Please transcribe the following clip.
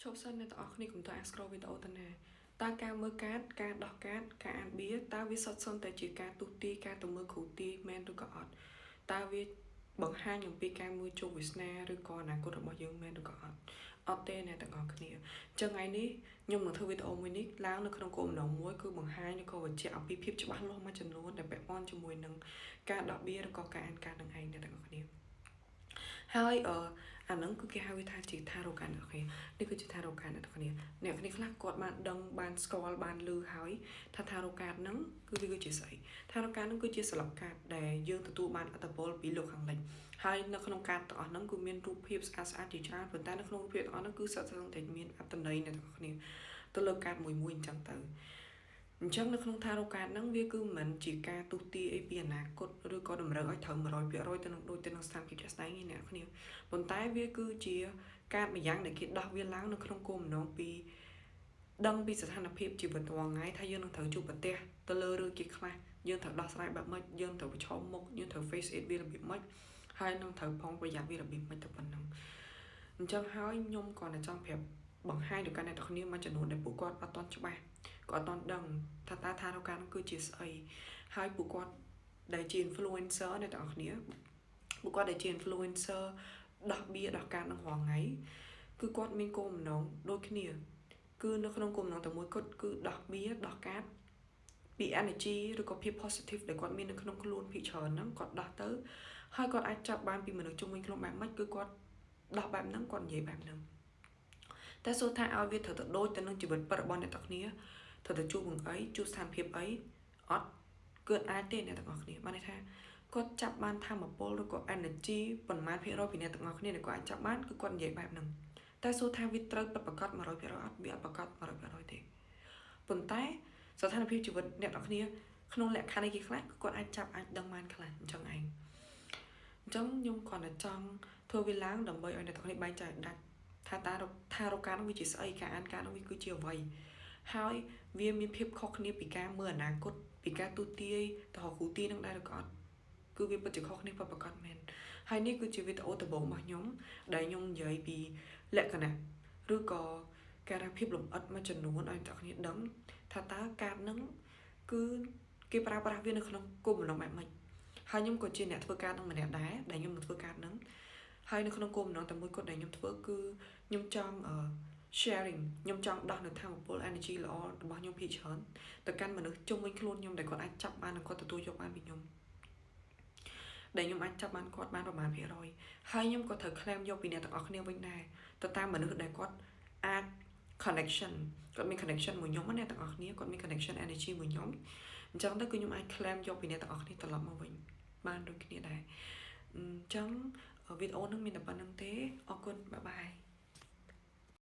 ចូលសិនអ្នកទាំងអស់គ្នាកុំទៅអាន scroll វីដេអូទៅណាតើការមើលកាតការដោះកាតការអានបៀតើវាសុទ្ធសឹងតែជាការទុះទីការទៅមើលគ្រូទីមែនឬក៏អត់តើវាបង្ហាញអំពីការមួយជោគវាសនាឬក៏អនាគតរបស់យើងមែនឬក៏អត់ទេអ្នកទាំងអស់គ្នាអញ្ចឹងថ្ងៃនេះខ្ញុំនឹងធ្វើវីដេអូមួយនេះឡើងនៅក្នុងគោលបំណងមួយគឺបង្ហាញឬក៏បញ្ជាក់អំពីភាពច្បាស់លាស់មួយចំនួនដែលពាក់ព័ន្ធជាមួយនឹងការដោះបៀឬក៏ការអានកាតនឹងឯងអ្នកទាំងអស់គ្នាហើយអាហ្នឹងគឺគេហៅវាថាជាថារោកានអ្នកគ្នានេះគឺជាថារោកានអ្នកគ្នាអ្នកគ្នាខ្លះគាត់បានដឹងបានស្គាល់បានឮហើយថារោកានហ្នឹងគឺវាគឺជាស្អីថារោកានហ្នឹងគឺជាស្លឹកកាតដែលយើងទទួលបានអត្តពលពីលោកខាងលិចហើយនៅក្នុងកាតទាំងអស់ហ្នឹងគឺមានរូបភាពស្អាតជាច្រើនប៉ុន្តែនៅក្នុងរូបភាពទាំងអស់ហ្នឹងគឺសុទ្ធសឹងតែមានអត្ថន័យអ្នកគ្នាទៅលើកាតមួយអញ្ចឹងទៅអញ្ចឹងនៅក្នុងថារោកាតហ្នឹងវាគឺមិនជាការទុះទាយអីពីអនាគតឬក៏តម្រូវឲ្យត្រូវ 100% ទៅនឹងដូចទៅនឹងស្ថានភាពជាក់ស្ដែងនេះអ្នកគ្នាប៉ុន្តែវាគឺជាការម្យ៉ាងដែលគេដោះវាឡើងនៅក្នុងគោលបំណងពីដឹងពីស្ថានភាពជីវិតរាល់ថ្ងៃថាយើងនឹងត្រូវជួបប្រទះទៅលើរឿងជាខ្លះយើងត្រូវដោះស្រាយបែបម៉េចយើងត្រូវប្រឈមមុខយើងត្រូវ face it វារបៀបម៉េចហើយនឹងត្រូវប្រុងប្រយ័ត្នវារបៀបម៉េចទៅប៉ុណ្ណឹងអញ្ចឹងហើយខ្ញុំក៏តែចង់ប្រាប់បង្ហាញទៅកាន់អ្នកទាំងគ្នាមួយចំនួនដែលពួកគាត់អត់ទាន់ច្បាស់គាត់អត់ទាន់ដឹងថាតើថារោកានគឺជាស្អីហើយពួកគាត់ដែលជា influencer អ្នកទាំងអស់គ្នាពួកគាត់ដែលជា influencer ដោះបៀដោះកាតនឹងរាល់ថ្ងៃគឺគាត់មានគោលបំណងដូចគ្នាគឺនៅក្នុងគោលបំណងតែមួយគាត់គឺដោះបៀដោះកាតពី energy ឬក៏ភាព positive ដែលគាត់មាននៅក្នុងខ្លួនពីច្រើនហ្នឹងគាត់ដោះទៅហើយគាត់អាចចាប់បានពីមនុស្សជុំវិញខ្លួនបែបម៉េចគឺគាត់ដោះបែបហ្នឹងគាត់និយាយបែបហ្នឹងតែសូថាឲ្យវាត្រូវទៅដូចទៅនឹងជីវិតពិតរបស់អ្នកទាំងគ្នាត្រូវទៅជួបនឹងអីជួបស្ថានភាពអីអត់គឺអាចទេអ្នកទាំងអស់គ្នាបានន័យថាគាត់ចាប់បានធម៌ពលឬក៏ energy ប៉ុន្មានភាគរយពីអ្នកទាំងអស់គ្នាដែលគាត់អាចចាប់បានគឺគាត់និយាយបែបហ្នឹងតែសូថាវាត្រូវពិតប្រាកដ 100% អត់វាអត់ប្រកប 100% ទេប៉ុន្តែស្ថានភាពជីវិតអ្នកទាំងគ្នាក្នុងលក្ខខណ្ឌអីគេខ្លះគឺគាត់អាចចាប់អាចដឹងបានខ្លះអញ្ចឹងឯងអញ្ចឹងខ្ញុំគ្រាន់តែចង់ធ្វើវាឡើងដើម្បីឲ្យអ្នកទាំងគ្នាបែងចែកដាច់ថារោកាននោះវាជាស្អីការអានការនោះវាគឺជាអ្វីហើយវាមានភាពខុសគ្នាពីការមើលអនាគតពីការទូទាយទៅគ្រូទាយនឹងដែរឬក៏អត់គឺវាពិតជាខុសគ្នាពិតប្រាកដមែនហើយនេះគឺជាវីដេអូដំបូងរបស់ខ្ញុំដែលខ្ញុំនិយាយពីលក្ខណៈឬក៏ការភាពលម្អិតមួយចំនួនឲ្យអ្នកគ្នាដឹងថាតើកាតនឹងគឺគេប្រើប្រាស់វានៅក្នុងគោលបំណងបែបម៉េចហើយខ្ញុំក៏ជាអ្នកធ្វើការនឹងម្នាក់ដែរដែលខ្ញុំនឹងធ្វើការនឹងហើយនៅក្នុងគោលបំណងតែមួយគត់ដែលខ្ញុំធ្វើគឺខ្ញុំចង់sharing ខ្ញុំចង់ដោះនៅថាមពល energy ល្អរបស់ខ្ញុំភាគច្រើនទៅកាន់មនុស្សជុំវិញខ្លួនខ្ញុំដែលគាត់អាចចាប់បាននិងគាត់ទទួលយកបានពីខ្ញុំដែលខ្ញុំអាចចាប់បានគាត់បានប្រមាណភាគរយហើយខ្ញុំក៏ត្រូវ claim យកពីអ្នកទាំងអស់គ្នាវិញដែរទៅតាមមនុស្សដែលគាត់អាច connection គាត់មាន connection មួយខ្ញុំអ្នកទាំងអស់គ្នាគាត់មាន connection energy មួយខ្ញុំអញ្ចឹងទៅគឺខ្ញុំអាច claim យកពីអ្នកទាំងអស់គ្នាត្រឡប់មកវិញបានដូចគ្នាដែរអញ្ចឹងវីដេអូនឹងមានតែប៉ុណ្្នឹងទេអរគុណបាយបាយ